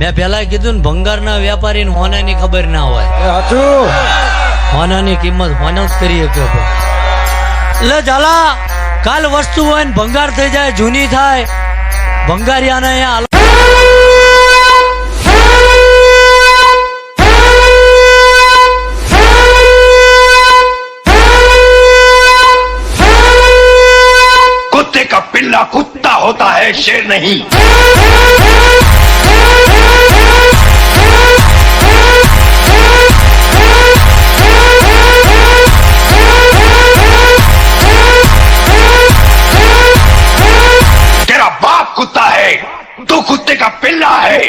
મેં પેલા કીધું ને ભંગારના વેપારીને હોનાની ખબર ના હોય. હોનાની કિંમત હોના જ કરી શકે. એટલે ઝાલા કાલ વસ્તુ હોય ને ભંગાર થઈ જાય, જૂની થાય, ભંગારિયાને અહીંયા कुत्ते का पिल्ला कुत्ता होता है, शेर नहीं. तेरा बाप कुत्ता है, तू कुत्ते का पिल्ला है.